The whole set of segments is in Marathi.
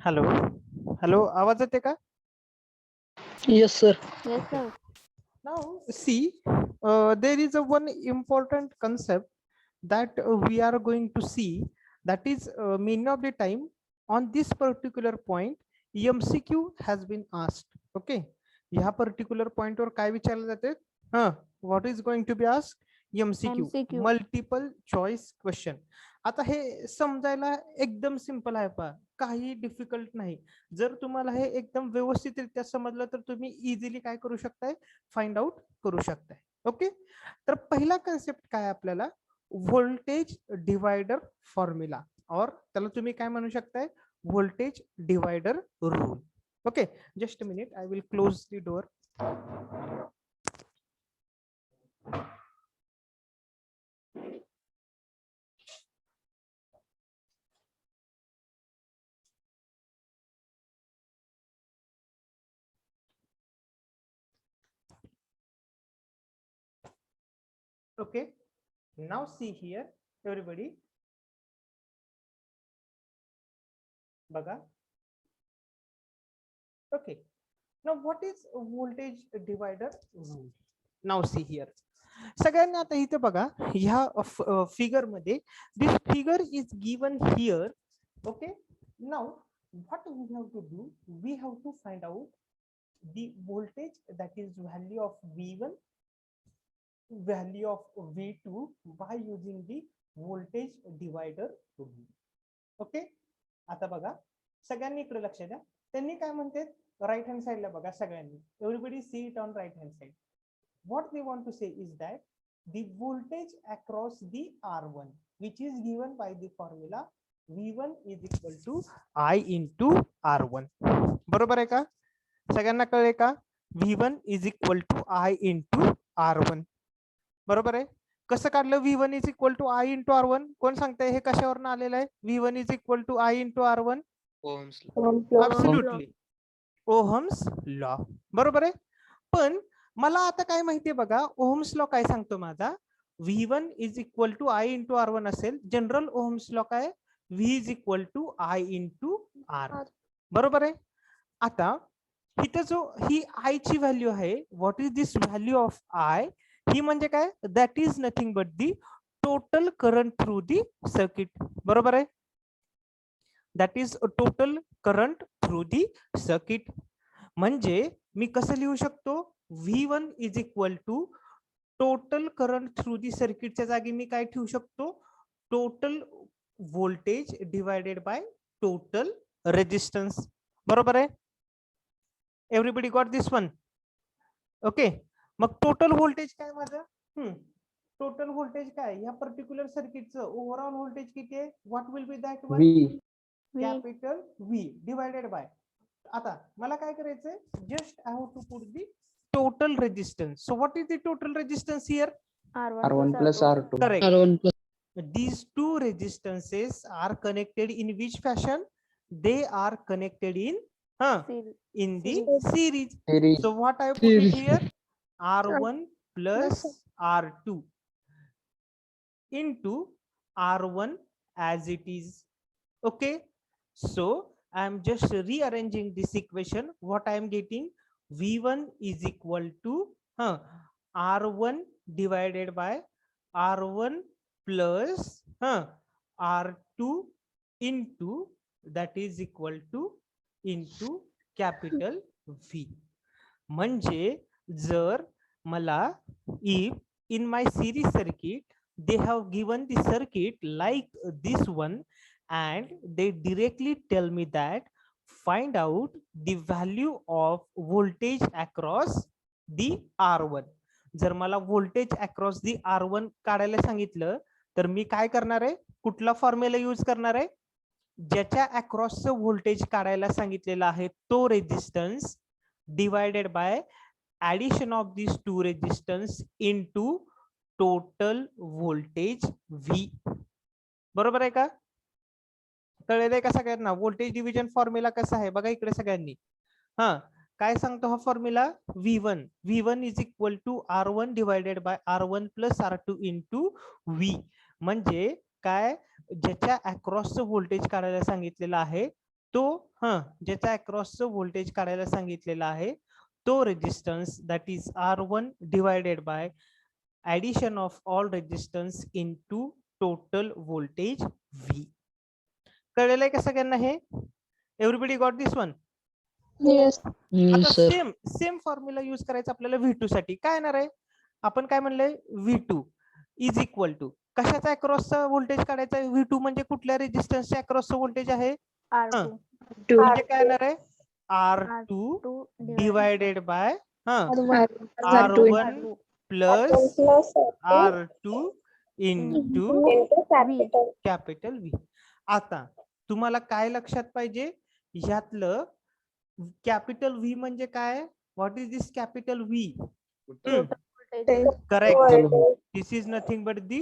हॅलो हॅलो, आवाज येते का? Yes, sir. Yes, sir. Now see, there is a one important concept that we are going to see, that is many of the time on this particular point MCQ has been asked. Okay, ह्या particular point वर काय विचारले जाते? What is going to be asked? MCQ, MCQ. Multiple choice question. आता हे समजायला एकदम सिंपल आहे, पहा काही डिफिकल्ट नाही. जर तुम्हाला हे एकदम व्यवस्थितरित्या समजलं तर तुम्ही इझिली काय करू शकताय, फाइंड आउट करू शकताय. ओके, तर पहिला कन्सेप्ट काय आपल्याला, व्होल्टेज डिवायडर फॉर्म्युला, और त्याला तुम्ही काय म्हणू शकताय, voltage divider rule. Okay, just a minute, I will close the door. Okay, now see here everybody, baga. Okay, now what is voltage divider rule? Now see here, सगळ्यांनी आता इथे बघा, ह्या फिगर मध्ये this figure is given here. Okay, now what we have to do, we have to find out the voltage, that is value of V1, value of V2 by using the voltage divider rule. Okay, आता बघा सगळ्यांनी इकडे लक्ष द्या. त्यांनी काय म्हणते, राईट हँड साइडला बघा सगळ्यांनी, everybody see it on right hand side. What they want to say is that the voltage across the R1, which is given by the formula V1 is equal to I into R1. बरोबर आहे का? सगळ्यांना कळले का? V1 is equal to I into R1. बरोबर आहे. कसं काढलं V1 is equal to I into R1? कोण सांगताय हे कशावरून आलेलं आहे? V1 is equal to I into R1? Ohms. Absolutely. Ohms law. बरोबर आहे. पण मला आता काय माहितीये बघा, ओहम्स लॉ काय सांगतो माझा, V1 is equal to I into R1 असेल. जनरल ओहम्स लॉ काय, V is equal to I into R. बरोबर आहे. आता इथं जो ही I ची व्हॅल्यू आहे, what is this value of I, ही म्हणजे काय, that is nothing but the total current through the circuit. बरोबर आहे. That is total current through the circuit. म्हणजे मी कसं लिहू शकतो, V1 is equal to total current through दी सर्किटच्या जागी मी काय ठेवू शकतो, total voltage divided by total resistance. बरोबर आहे. Everybody got this one? Okay, मग टोटल व्होल्टेज काय माझं, टोटल व्होल्टेज काय या पर्टिक्युलर सर्किटचं ओव्हरऑल व्होल्टेज किती आहे, what will be that one, capital V divided by. आता मला काय करायचंय, just I have to put the total resistance. So what is the total resistance here, R1 plus R2. correct. R1 plus These two resistances are connected in which fashion? They are connected in the series. So what I put it Series. here, R1 plus R2 into R1 as it is. Okay, so I am just rearranging this equation. What I am getting, V1 is equal to R1 divided by R1 plus R2 into, that is equal to into capital V. म्हणजे जर मला, if in my series circuit they have given the circuit like this one and they directly tell me that find out the value of voltage across the R1. जर मला व्होल्टेज अक्रॉस दी R1 काढायला सांगितलं तर मी काय करणार आहे, कुठला फॉर्म्युला यूज करणार आहे, ज्याच्या अक्रॉसचं व्होल्टेज काढायला सांगितलेला आहे तो resistance divided by addition of this two resistance into total voltage V. बरोबर आहे का? कळलंय का सगळ्यांना? व्होल्टेज डिव्हिजन फॉर्म्युला कसा आहे बघा इकडे सगळ्यांनी. काय सांगतो हा formula, V1 is equal to R1 divided by R1 plus R2 into V. म्हणजे काय, ज्याच्या अक्रॉसचं व्होल्टेज काढायला सांगितलेलं आहे तो ज्याचा अक्रॉसचं व्होल्टेज काढायला सांगितलेला आहे तो resistance that is R1 divided by addition of all resistance into total voltage V. कळलेलं आहे का सगळ्यांना हे? Everybody got this one? Yes, आता sir. सेम फॉर्म्युला यूज करायचा आपल्याला V2 साठी. काय येणार आहे? आपण काय म्हणलंय V2 इज इक्वल टू कशाचा अक्रॉसचा व्होल्टेज काढायचा आहे? V2 म्हणजे कुठल्या रेजिस्टन्सच्या अक्रॉसचं व्होल्टेज आहे? म्हणजे काय येणार आहे? R2 divided by R1 plus R2 into capital V. आता तुम्हाला काय लक्षात पाहिजे? ह्यातलं कॅपिटल V म्हणजे काय? What is this capital V? Correct. This is nothing but the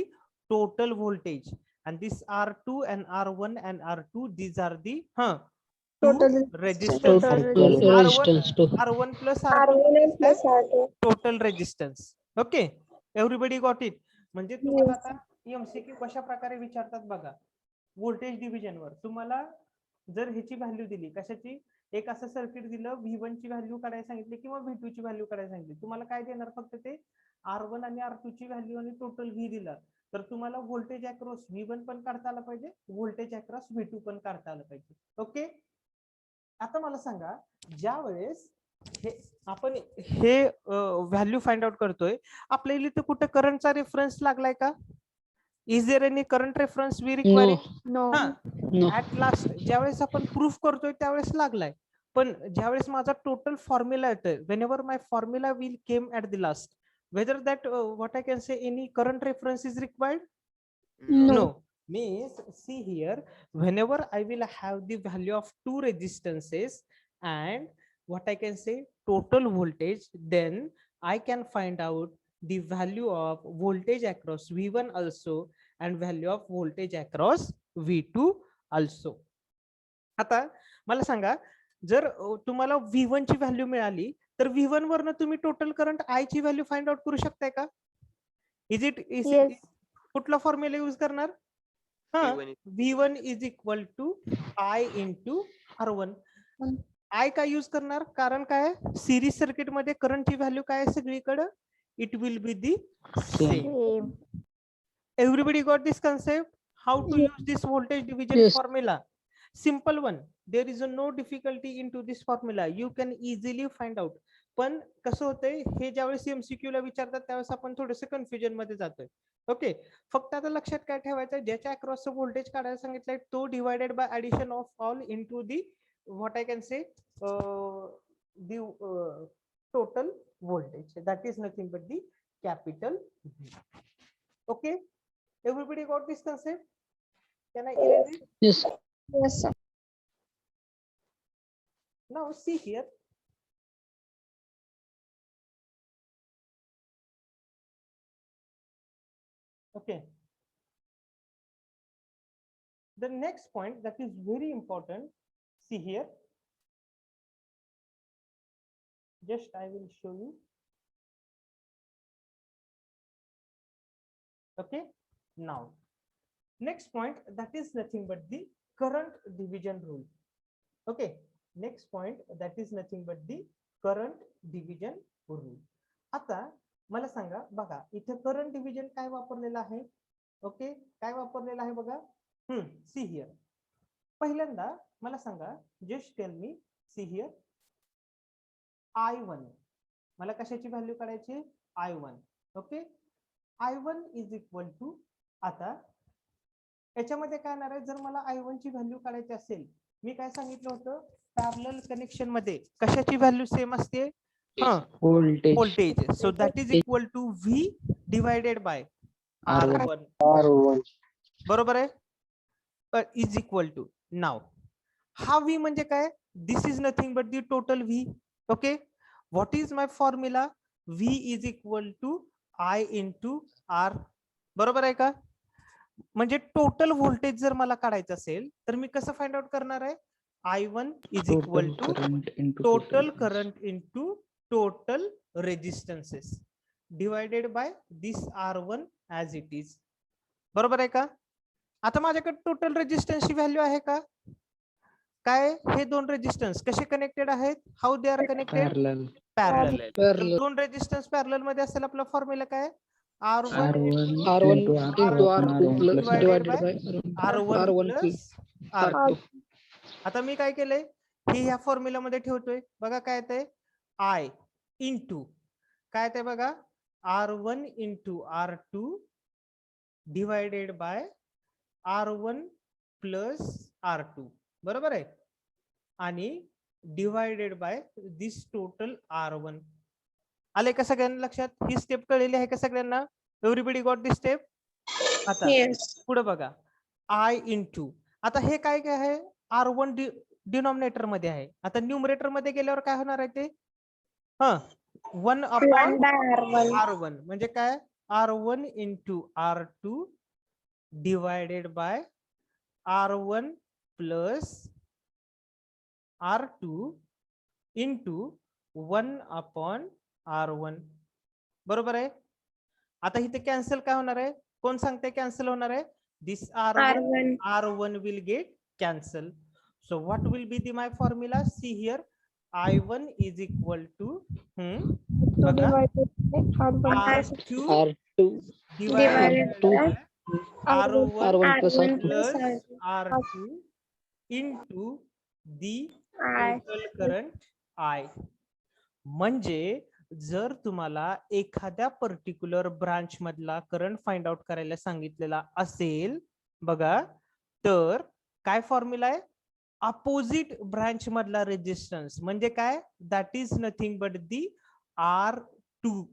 total voltage, and this R2 and R1 and R2, these are the Total resistance. resistance to R1 plus R2 is the total resistance. Okay, everybody got it? म्हणजे तुम्हाला आता MCQ कशा प्रकारे विचारतात बघा. व्होल्टेज डिव्हिजन वर तुम्हाला जर ह्याची व्हॅल्यू दिली, कशाची? एक असं सर्किट दिलं, V1 ची व्हॅल्यू काढायला सांगितली किंवा V2 ची व्हॅल्यू काढायला सांगितली, तुम्हाला काय देणार? फक्त ते R1 आणि R2 ची व्हॅल्यू आणि टोटल V दिला, तर तुम्हाला व्होल्टेज अक्रॉस V1 पण काढता आला पाहिजे, व्होल्टेज अक्रॉस V2 पण काढता आलं पाहिजे. ओके, आता मला सांगा, ज्या वेळेस आपण हे व्हॅल्यू फाइंड आउट करतोय, आपल्याला इथे कुठे करंटचा रेफरन्स लागलाय का? Is there any current reference we requiring? no. At last ज्यावेळेस आपण प्रूफ करतोय त्यावेळेस लागलाय, पण ज्यावेळेस माझा टोटल फॉर्म्युला येतोय, whenever my formula will came at the last, whether that what I can say any current reference is required? No. Means see here, whenever I will have the value of two resistances and what I can say total voltage, then I can find out the value of voltage across V1 also and value of voltage across V2 also. आता मला सांगा, जर तुम्हाला V1 ची व्हॅल्यू मिळाली तर V1 वरनं तुम्ही टोटल करंट I ची व्हॅल्यू फाइंड आउट करू शकताय का? इज इट कुठला फॉर्म्युला यूज करणार? V1 is equal to I into R1. I काय यूज करणार? कारण काय, सिरीज सर्किट मध्ये करंटची व्हॅल्यू काय आहे सगळीकडे? It will be the same. Everybody got this concept? How to use this voltage division Yes. formula? Simple one. There is no difficulty into this formula. You can easily find out. पण कसं होतंय, हे ज्यावेळेस MCQ ला विचारतात त्यावेळेस आपण थोडंसं कन्फ्युजन मध्ये जातोय. ओके, फक्त आता लक्षात काय ठेवायचं, ज्याच्या अक्रॉसचं व्होल्टेज काढायला सांगितलंय तो divided by addition of all into the what I can say the total voltage, that is nothing but the capital V. Okay, everybody got this concept? Can I erase it? Yes. Yes, sir. Now see here. Okay. The next point that is very important, see here. Just I will show you. Okay. Now, next point, that is nothing but the current division rule. Okay. Next point, that is nothing but the current division rule. आता मला सांगा बघा, इथे करंट डिव्हिजन काय वापरलेलं आहे? ओके, काय वापरलेलं आहे बघा. See here. पहिल्यांदा मला सांगा, just tell me, see here, I1 मला कशाची व्हॅल्यू काढायची? I1. Okay, I1 is equal to, आता याच्यामध्ये काय येणार आहे, जर मला I1 ची व्हॅल्यू काढायची असेल, मी काय सांगितलं होतं, पॅरलल कनेक्शन मध्ये कशाची व्हॅल्यू सेम असते? Voltage. So that is equal to V divided by R1. बरोबर आहे? इज इक्वल टू, नाव हा V म्हणजे काय? This is nothing but the total V. Okay, what is my formula? V is equal to I into R. बरोबर आहे का? म्हणजे टोटल व्होल्टेज जर मला काढायचं असेल तर मी कसं फाइंड आउट करणार आहे? I1 is equal to total current into total resistances divided by this R1 as it is. बरोबर आहे का? आता माझ्याकडे टोटल रेजिस्टन्सची व्हॅल्यू आहे का? काय हे दोन रेजिस्टन्स कसे कनेक्टेड आहेत? How they are connected? Parallel. Parallel. Parallel. दोन रेजिस्टन्स पॅरलल मध्ये असेल आपला फॉर्म्युला काय? R1 R1 R1 into into R2 R2 plus divided R2. by R1 R1 plus R2. आता मी काय केलंय, हे ह्या फॉर्म्युला मध्ये ठेवतोय. बघा काय येतंय, I इंटू काय येतंय बघा, R1 into R2 divided by R1 plus R2, बरोबर आहे, आणि divided by this total R1. आले का सगळ्यांना लक्षात? ही स्टेप कळलेली आहे का सगळ्यांना? एव्हरीबडी गॉट दिस स्टेप? आता पुढे बघा, I इंटू, आता हे काय काय आहे, R1 डिनॉमिनेटर मध्ये आहे. आता न्यूमरेटर मध्ये गेल्यावर काय होणार आहे ते? 1 अपॉन R1 म्हणजे काय, R1 into R2 divided by R1 plus R2 into 1 upon R1, बरोबर आहे. आता इथे कॅन्सल काय होणार आहे? कोण सांगते कॅन्सल होणार आहे? दिस R1 will get cancel. So what will be the my formula? See here, I1 is equal to बघा, R2 R2 divided by R1 R1 plus R2 plus R2 into the total current I. म्हणजे जर तुम्हाला एखाद्या पर्टिक्युलर ब्रांच मधला करंट फाइंड आउट करायला सांगितलेला असेल, बघा, तर काय फॉर्म्युला आहे? अपोजिट ब्रांच मधला रेजिस्टन्स म्हणजे काय, that is nothing but the R2.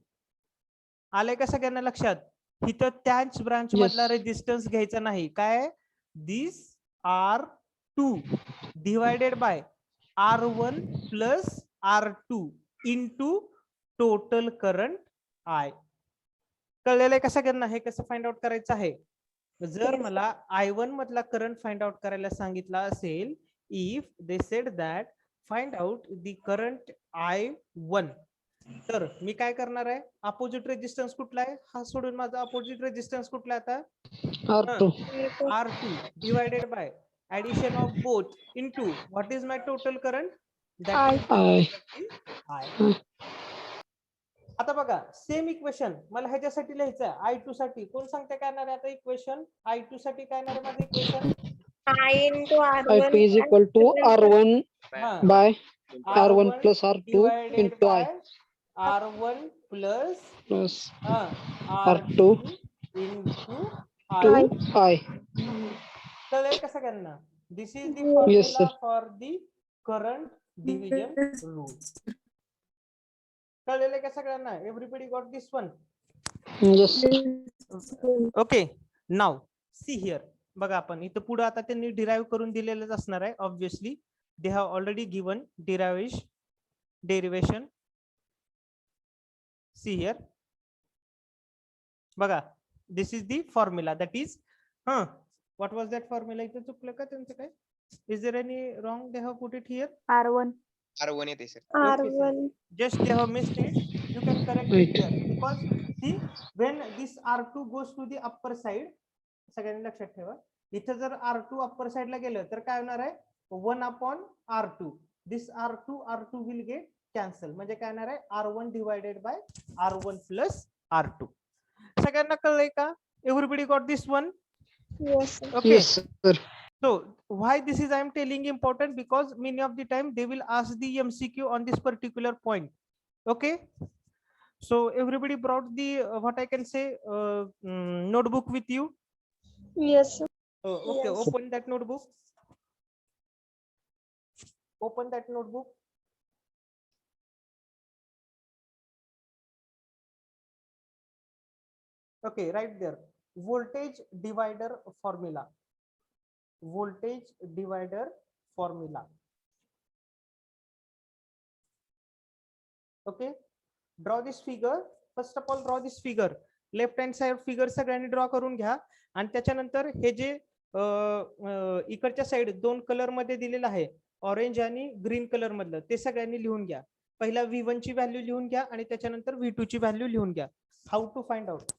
आलंय का सगळ्यांना लक्षात? इथं त्याच ब्रांच मधला रेजिस्टन्स घ्यायचा नाही. काय, दिस R2 divided by R1 plus R2 into total current I. कळलेलं आहे का सगळ्यांना हे कसं फाइंड आउट करायचं आहे? जर मला I1 मधला करंट फाइंड आउट करायला सांगितला असेल, if they said that find out the current I1, तर मी काय करणार आहे, अपोजिट रेजिस्टन्स कुठला आहे हा सोडून माझा अपोजिट रेजिस्टन्स कुठला आता? R2 divided by addition of both into what is my total current, that is I. आता बघा सेम इक्वेशन मला ह्याच्यासाठी लिहायचं आहे, I2 साठी. कोण सांगते काय येणार आहे आता इक्वेशन? I2 साठी काय येणार आहे माझं equation? I2 is equal to R1 by R1 plus R2 into I R1 plus plus R2 into I. कळेल का सगळ्यांना? This is the formula for the current division rule. कळलेलं का सगळ्यांना? Everybody got this one? yes okay, now see here. बघा आपण इथं पुढे आता त्यांनी डिराइव्ह करून दिलेलंच असणार आहे. Obviously they have already given derivation. See here, बघा, this is the formula, that is what was that formula? इथं चुकलं का त्यांचं काय? Is there any wrong? They have put it here. R1 येते sir. Just they have missed it. You can correct it here because see when this R2 goes to the upper side, सगळ्यांनी लक्षात ठेवा, इथे जर R2 अप्पर साइड ला गेलं तर काय होणार आहे? 1 upon R2. This R2 will get cancel. म्हणजे काय होणार आहे? R1 divided by R1 plus R2. सगळ्यांना कळलंय का? Everybody got this one? Okay. yes sir. So why this is I am telling important, because many of the time they will ask the MCQ on this particular point. Okay, so everybody brought the what I can say notebook with you? Yes sir. Okay, yes. Open that notebook. Open that notebook. Okay, right there, voltage divider formula. Voltage divider formula. Okay, draw this figure. First of all, draw this figure. Left hand side figure सगळ्यांनी ड्रॉ करून घ्या. आणि त्याच्यानंतर हे जे इकडच्या साइड दोन कलर मध्ये दिलेलं आहे, ऑरेंज आणि ग्रीन कलर मधलं, ते सगळ्यांनी लिहून घ्या. पहिला V1 ची व्हॅल्यू लिहून घ्या आणि त्याच्यानंतर V2 ची व्हॅल्यू लिहून घ्या. How to find out?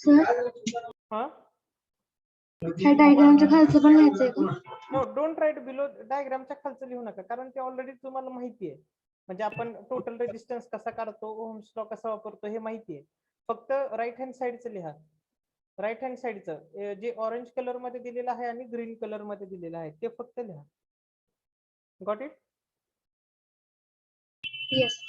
Sir हा ह्या डायग्रामच्या खालचं पण लिहायचंय का? नो डोंट राईट बिलो डायग्रामच्या खालचं लिहू नका, कारण ते ऑलरेडी तुम्हाला माहिती आहे. म्हणजे आपण टोटल रेजिस्टन्स कसा काढतो, ओहम्स लॉ कसा वापरतो हे माहिती आहे. फक्त राईट हँड साईडचं लिहा. राईट हँड साईडचं जे ऑरेंज कलर मध्ये दिलेलं आहे आणि ग्रीन कलर मध्ये दिलेलं आहे ते फक्त लिहा. Got it? येस.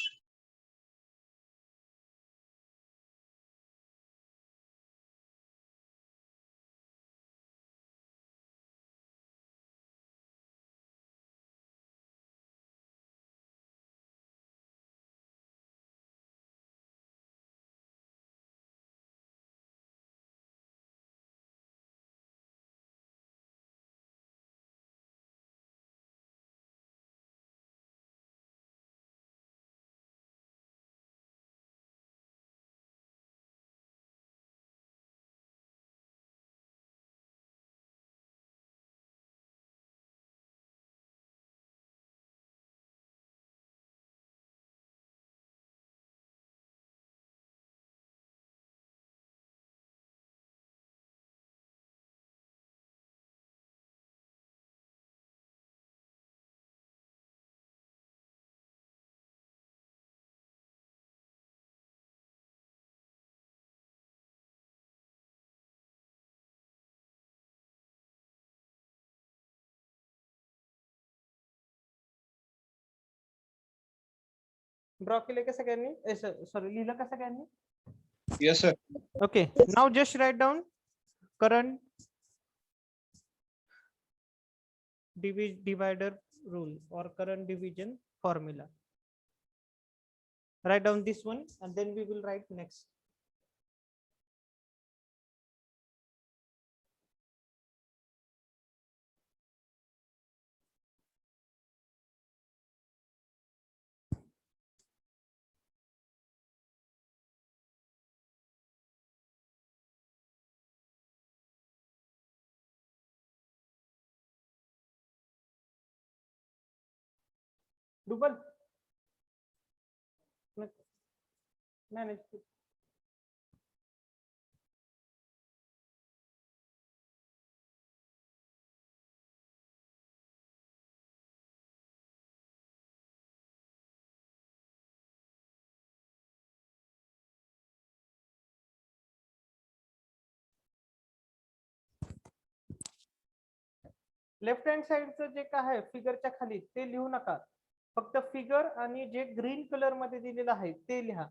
ड्रॉ केले का सगळ्यांनी? सॉरी लिहिलं का सगळ्यांनी? Yes sir. Okay, now just write down current divider rule or current division formula. Write down this one and then we will write next. Double. Manage. Left hand साइडचं जे काय आहे फिगरच्या खाली ते लिहू नका. फक्त फिगर आणि जे ग्रीन कलर मध्ये दिलेलं आहे ते लिहा.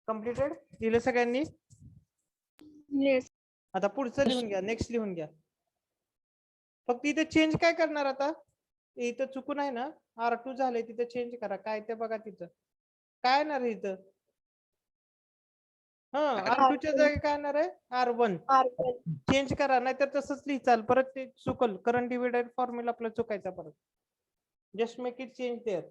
कम्प्लिटेड लिहिलं सगळ्यांनी? येस. आता पुढचं लिहून घ्या, नेक्स्ट लिहून घ्या. फक्त इथे चेंज काय करणार आता? इथं चुकून आहे ना R2 झालंय, तिथं चेंज करा. काय ते बघा तिथं काय येणार आहे इथं. R2 च्या जागी काय येणार आहे? R1 चेंज करा, नाहीतर तसंच लिहिचाल परत ते चुकल. करंट डिव्हिडर फॉर्म्युला आपला चुकायचा परत. Just make it change there.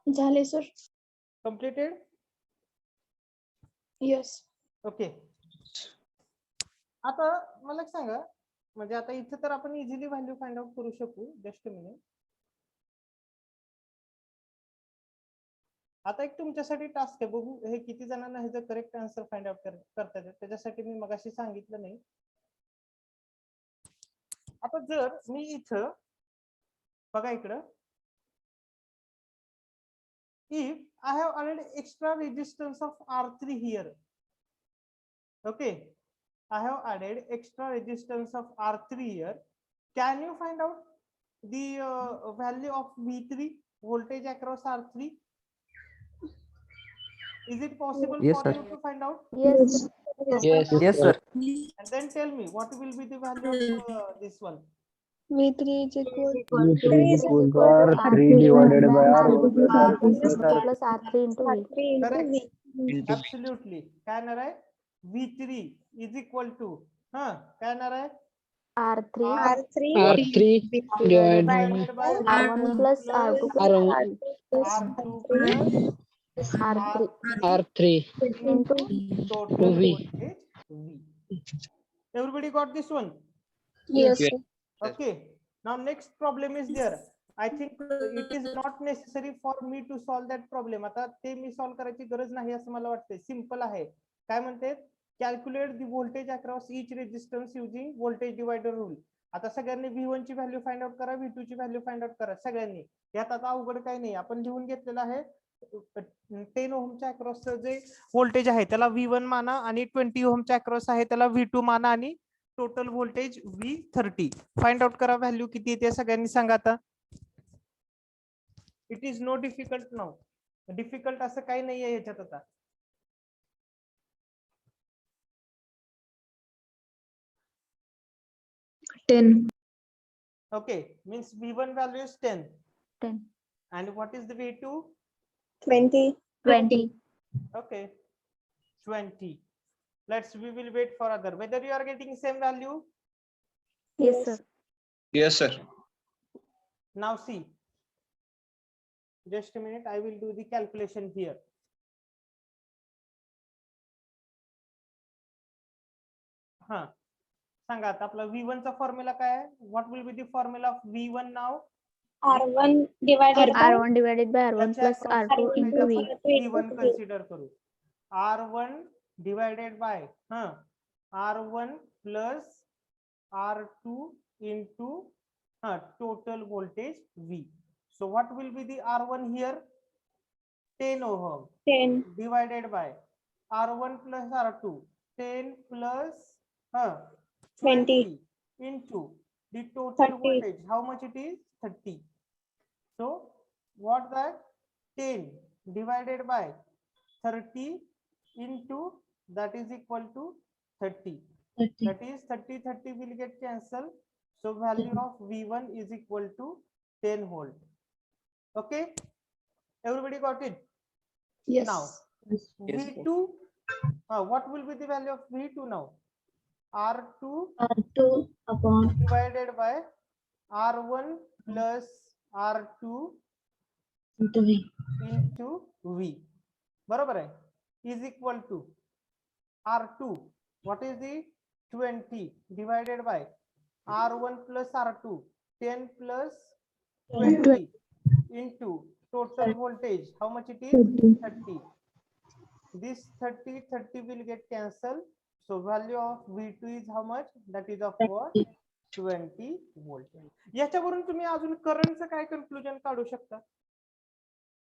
झाले सर. कम्प्लिटेड. यस. ओके. आता मला एक सांगा, म्हणजे आता इथे तर आपण इझिली व्हॅल्यू फाइंड आउट करू शकू. Just minute. आता एक तुमच्यासाठी टास्क आहे, बघू हे किती जणांना ह्याचं करेक्ट आन्सर फाइंड आउट करता येतं. त्याच्यासाठी मी मगाशी सांगितलं नाही. आता जर मी इथं बघा इकडं, if I have added extra resistance of R3 here, okay, I have added extra resistance of R3 here. Can you find out the value of V3, voltage across R3? Is it possible Yes, for sir. you to find out? Yes. Yes. Yes, sir. And then tell me what will be the value of this one? V3 is equal V3 is equal to R3 divided by R1 plus R2 plus R3. plus R3 into V. Correct. Into Absolutely. काय येणार आहे? V3 is equal to काय येणार आहे? R3 R3 divided by by R1 plus R2 R1 R2 plus R3 R3 into total V. voltage V. Everybody got this one? yes. Yes. Okay. Now next problem is there. I think it is not necessary for me to solve that problem. आता ते मी सॉल्व करायची गरज नाही असं मला वाटतंय. सिंपल आहे. काय म्हणते? Calculate the voltage across each resistance using voltage divider rule. आता सगळ्यांनी V1 ची व्हॅल्यू फाइंड आउट करा, V2 ची व्हॅल्यू फाइंड आउट करा सगळ्यांनी. यात आता अवघड काही नाही. आपण लिहून घेतलेलं आहे 10 ओहमच्या अक्रॉसचं जे व्होल्टेज आहे त्याला V1 माना आणि 20 ओहमच्या अक्रॉस आहे त्याला V2 माना आणि total voltage V30 find out करा. व्हॅल्यू किती येते सगळ्यांनी सांगा आता. It is know difficult now. Difficult असं काही नाहीये याच्यात आता. Okay, means V1 value is 10. 10. And what is the V2? 20. Okay, 20. We will wait for other. Whether you are getting same value? Yes, sir. yes, sir. Now see. Just a minute, I will do the calculation here. सांगा आता आपला V1 चा फॉर्म्युला काय आहे? What will be the formula of V1 now? R1 divided by R1 plus R2 into V. V1 consider करू. R1 divided by R1 plus R2 into total voltage V. So what will be the R1 here? 10 ohm. 10. Divided by R1 plus R2. 10 plus 20 into the total 30. voltage. How much it is? 30. So what that? 10 divided by 30 into that is equal to 30. That is 30 will get cancelled. So value of V1 is equal to 10 volt. Okay, everybody got it? Yes. Now V2, what will be the value of V2 now? R2 upon divided by R1 plus R2 into V. into V. बरोबर आहे? Is equal to R2. What is the 20 divided by R1 plus R2? 10 plus 20 into total voltage. How much it is? 30. This 30 will get cancelled. So value of V2 is how much? That is of what? 20 volt. याच्यावरून तुम्ही अजून करंटचं काय कन्क्लुजन काढू शकता?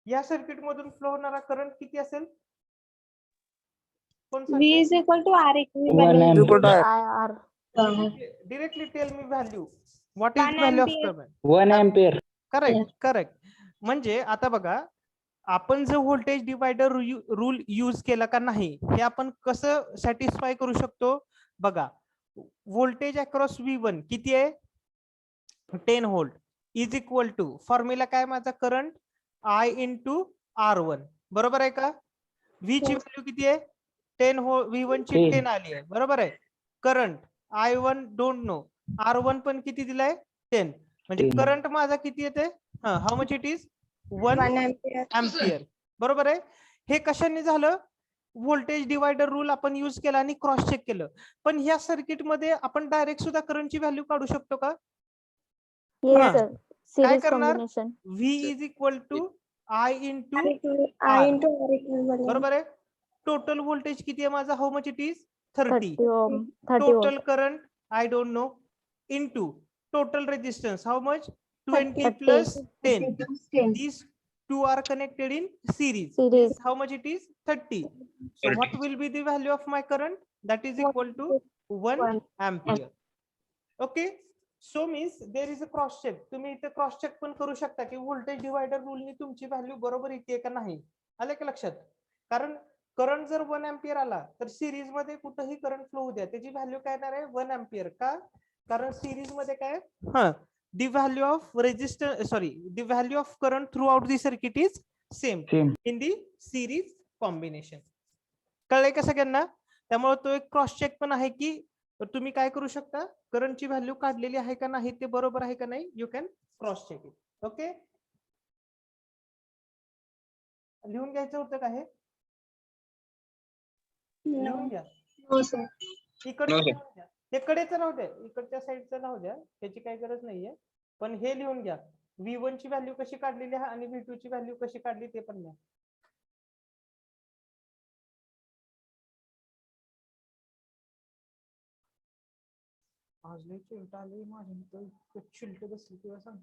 या सर्किट मधून फ्लो होणारा करंट किती असेल? V is equal to R equivalent to IR. Directly tell me value. What is value of current? 1 ampere. Correct. म्हणजे आता बघा, आपण जो व्होल्टेज डिवायडर रूल यूज केला का नाही हे आपण कसं सॅटिस्फाय करू शकतो बघा. व्होल्टेज अक्रॉस V1 किती आहे? 10 volt is equal to formula काय माझा? Current I into R1. बरोबर आहे का? V ची व्हॅल्यू किती आहे? 10 V1 ची 10 आली आहे. बरोबर आहे? Current I1 don't know. R1 पण किती दिलाय? 10. म्हणजे करंट माझा किती येते? How much it is? 1 ampere. Ampere. बरोबर आहे. हे कशाने झालं? व्होल्टेज डिवायडर रूल आपण यूज केला आणि क्रॉस चेक केलं. पण ह्या सर्किट मध्ये आपण डायरेक्ट सुद्धा करंटची व्हॅल्यू काढू शकतो का? Yes, sir. काय Series करणार? combination. V is equal to I into I R. into R equivalent. बरोबर आहे. टोटल व्होल्टेज किती आहे माझा? How much it is? 30. 30 ohm. 30 total ohm. Current I don't know into total resistance how much? 20 30. plus 10. These two are connected in series. Series. Means how much it is? 30. So 30. what will be the value of my current? That is equal to 1 ampere. Okay. So means there is a cross check. तुम्ही इथे क्रॉस चेक पण करू शकता की व्होल्टेज डिवायडर रूलनी तुमची व्हॅल्यू बरोबर येते का नाही. आले का लक्षात? कारण करंट जर 1 अँपियर आला तर सिरीज मध्ये कुठेही करंट फ्लो होऊ द्या त्याची व्हॅल्यू काय येणार आहे? 1 अँपियर. का? कारण सिरीज मध्ये काय? the value of resistance, the value of current throughout the circuit is same in the series combination. कळलंय का सगळ्यांना? त्यामुळे तो एक क्रॉस चेक पण आहे की तुम्ही काय करू शकता, करंटची व्हॅल्यू काढलेली आहे का नाही ते बरोबर आहे का नाही, you can cross check it. Okay, लिहून घ्यायचं होतं का हे? लिहून घ्या. इकडचं हे कडेच राहू द्या, इकडच्या साईडचं राहू द्या, त्याची काही गरज नाहीये. पण हे लिहून घ्या, V1 ची व्हॅल्यू कशी काढलेली आहे आणि V2 ची व्हॅल्यू कशी काढली ते पण घ्या. आज लई चिलट आली माझ्या, चिलट बसली किंवा सांग.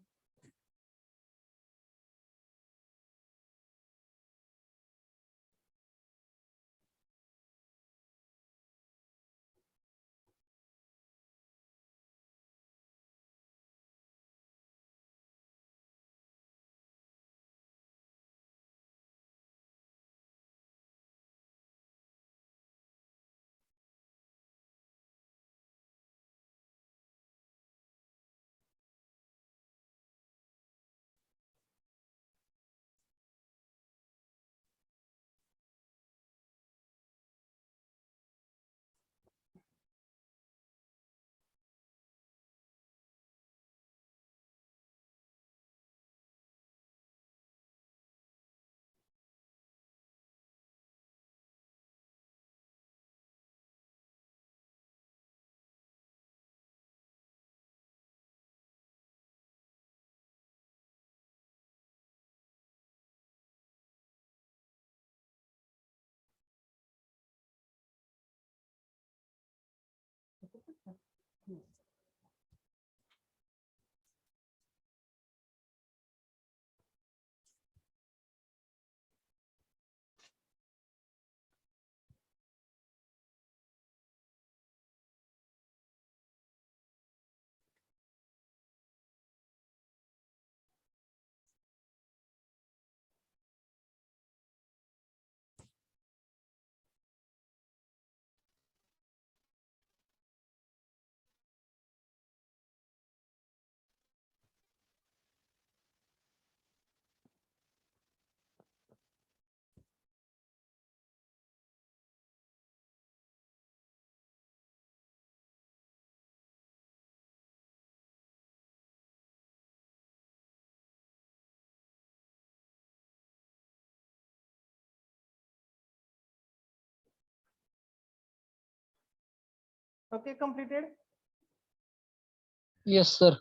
Okay, completed. Yes, sir.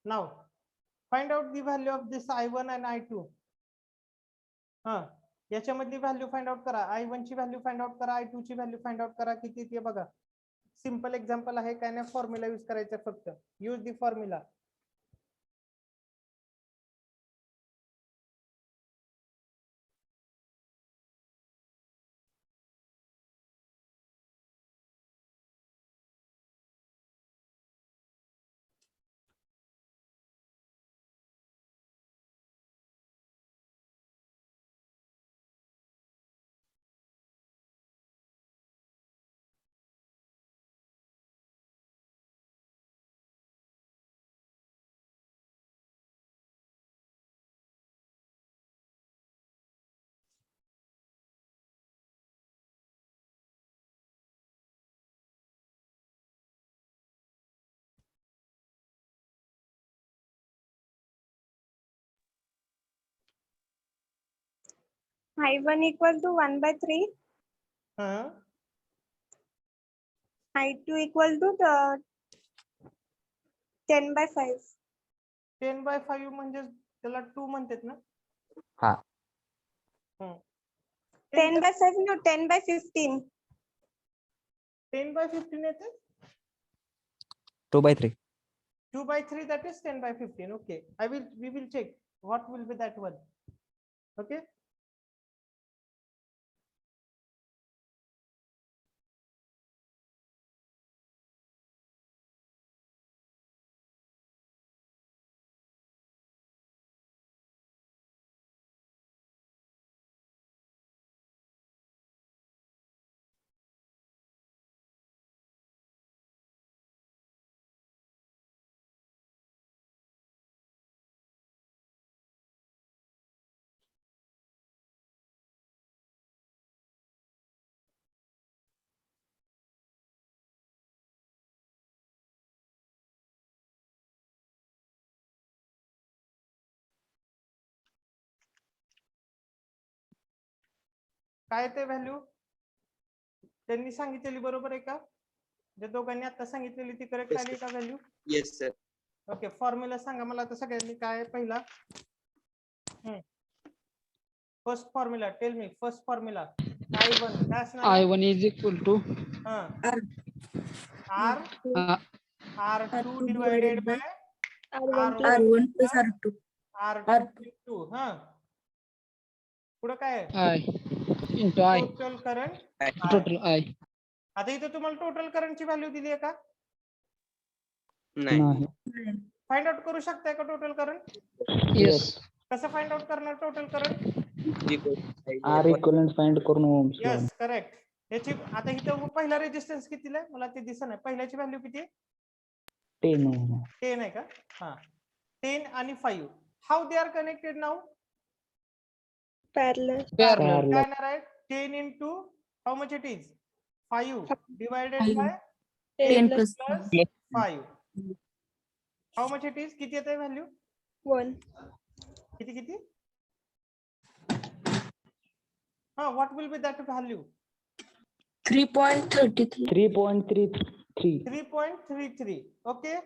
Now find out the value of this I1 and I2. याच्यामधली व्हॅल्यू फाइंड आउट करा. I1 ची व्हॅल्यू फाइंड आउट करा, I2 ची व्हॅल्यू फाइंड आउट करा. किती ते बघा. सिंपल एक्झाम्पल आहे, काय नाही, फॉर्म्युला यूज करायचा फक्त. Use the formula. I1 equal to 1/3. हा I2 equal to 10/5. 10/5 म्हणजे त्याला 2 म्हणतात ना. हा. 10/5 no 10/15. 10/15 येते. 2/3. 2/3 that is 10/15. Okay, we will check what will be that one. Okay. काय ते व्हॅल्यू त्यांनी सांगितलेली बरोबर आहे का? जे दोघांनी आता सांगितलेली ती करेक्ट आली का value? Yes sir. Okay, formula सांगा मला आता सगळ्यांनी. काय आहे पहिला? First formula, tell me first formula. I1 काय असणार? I1 is equal to R R2 divided by R1 plus R2. R2 पुढे काय आहे? I into I. Total current. Total I. आता इथे तुम्हाला टोटल करंटची व्हॅल्यू दिली आहे का? नाही. फाइंड आउट करू शकताय का टोटल करंट? Yes. कसं फाइंड आउट करणार total current? R equivalent find करून ohms law. Yes correct. याची आता इथं पहिला रेजिस्टन्स कितीला आहे? मला ते दिसत नाही. पहिल्याची व्हॅल्यू किती आहे? 10 ohm. 10 आहे का? हा 10 आणि 5. How they are connected now? parallel. काय Parallel. येणार आहे? 10 into how much it is? 5 divided by 10 plus plus 5. How much it is? किती येते व्हॅल्यू? 1. किती किती? what will be that value? 3.33. 3.33. 3.33. Okay,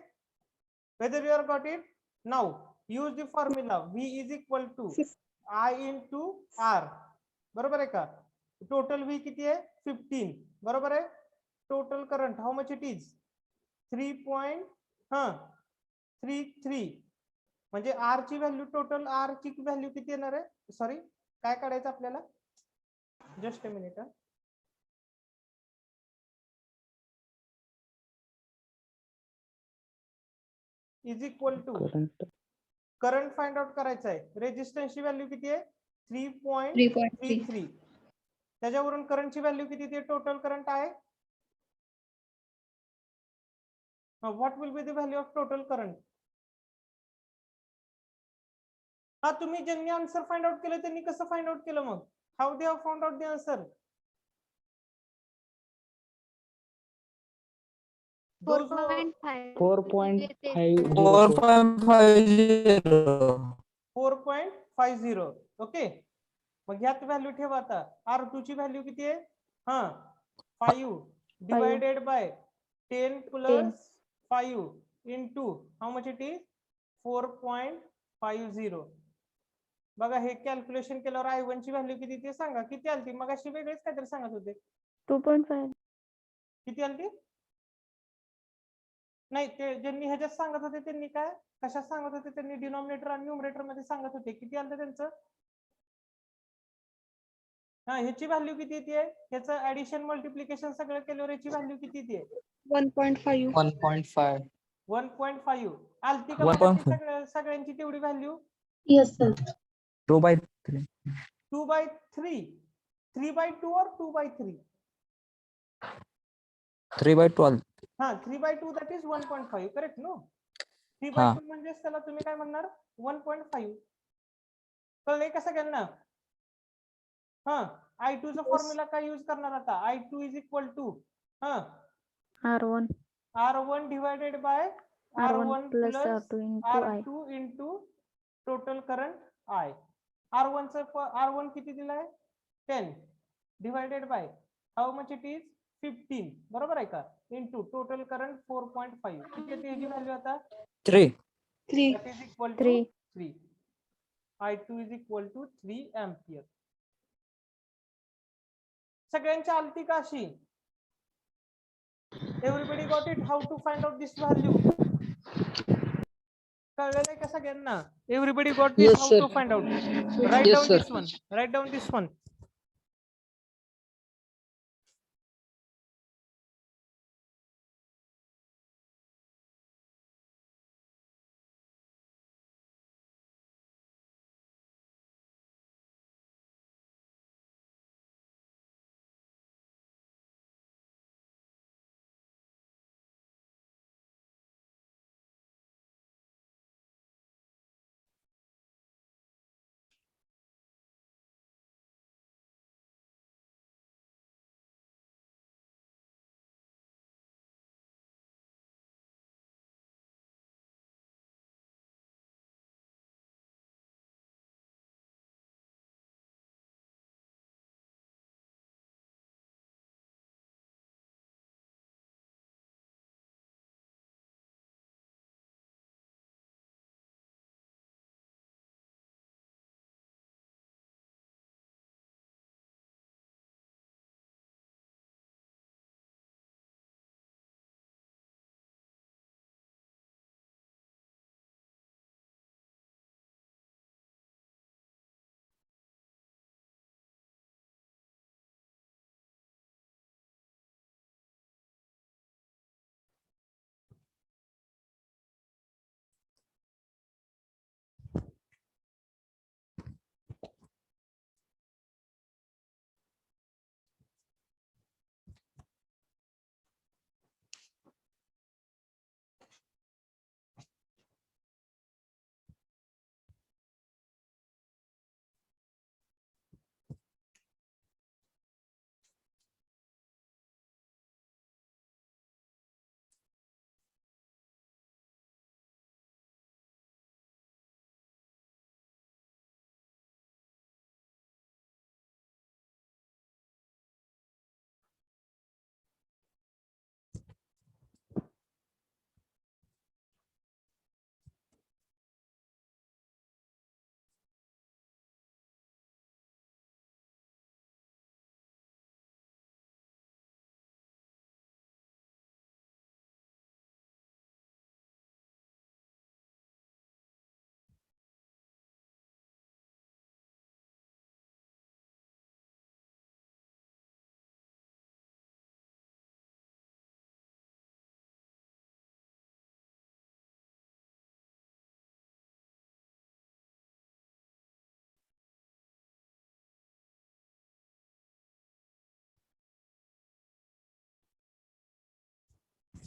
whether you are got it? Now use the formula. V is equal to I into R. बरोबर आहे का? टोटल V किती आहे? 15. बरोबर आहे. Total current how much it is? 3.33. म्हणजे R ची व्हॅल्यू, टोटल R ची व्हॅल्यू किती येणार आहे? सॉरी, काय काढायचं आपल्याला? Just a minute. Is equal to current find out करायचं आहे. रेजिस्टन्सची व्हॅल्यू किती आहे? 3.33. त्याच्यावरून करंटची व्हॅल्यू किती आहे? टोटल करंट आहे. What will be the value of total current? तुम्ही ज्यांनी आन्सर फाइंड आउट केलं त्यांनी कसं फाइंड आउट केलं मग? How they have found out the answer? 4.5. 4.50. Okay, मग यात व्हॅल्यू ठेवा आता. R2 ची व्हॅल्यू किती आहे? 5 divided by 10 plus 5 into how much it is? 4.50. बघा, हे कॅल्क्युलेशन केल्यावर I1 ची व्हॅल्यू किती ते सांगा. किती आलती? मग अशी वेगळेच काहीतरी सांगत होते. 2.5. किती आलती? नाही, ते ज्यांनी ह्याच्यात सांगत होते त्यांनी काय कशात सांगत होते? त्यांनी डिनॉमिनेटर आणि न्यूमरेटर मध्ये सांगत होते. किती आलं त्यांचं? ह्याची व्हॅल्यू किती येते? ह्याचं ऍडिशन मल्टिप्लिकेशन सगळं केल्यावर याची व्हॅल्यू किती येते? 1.5. 1.5. 1.5 आलती का? सगळ्यांची तेवढी value? Yes, sir. 2/3. 2/3. 3/2 or 2/3? 3/12. 3/2 that is 1.5. Correct no? 3/2 म्हणजे त्याला तुम्ही काय म्हणणार? 1.5. कळले का सगळ्यांना? I2 चा फॉर्म्युला काय यूज करणार आता? I2 is equal to R1 divided by R1 plus R2 into total current I. R1 किती दिलाय 10 divided by how much it is 15 बरोबर आहे का इनटू टोटल करंट 4.5 किती येते याची व्हॅल्यू आता 3. 3. that is equal to 3. 3. I2 is equal to 3 ampere. सगळ्यांची आलती का अशी everybody got it how to find out this value कळलेलं आहे का सगळ्यांना everybody got this Yes, how sir. To find out write Yes, down sir. This one write down this one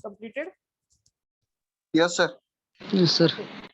completed Yes, sir. Yes, sir. Okay.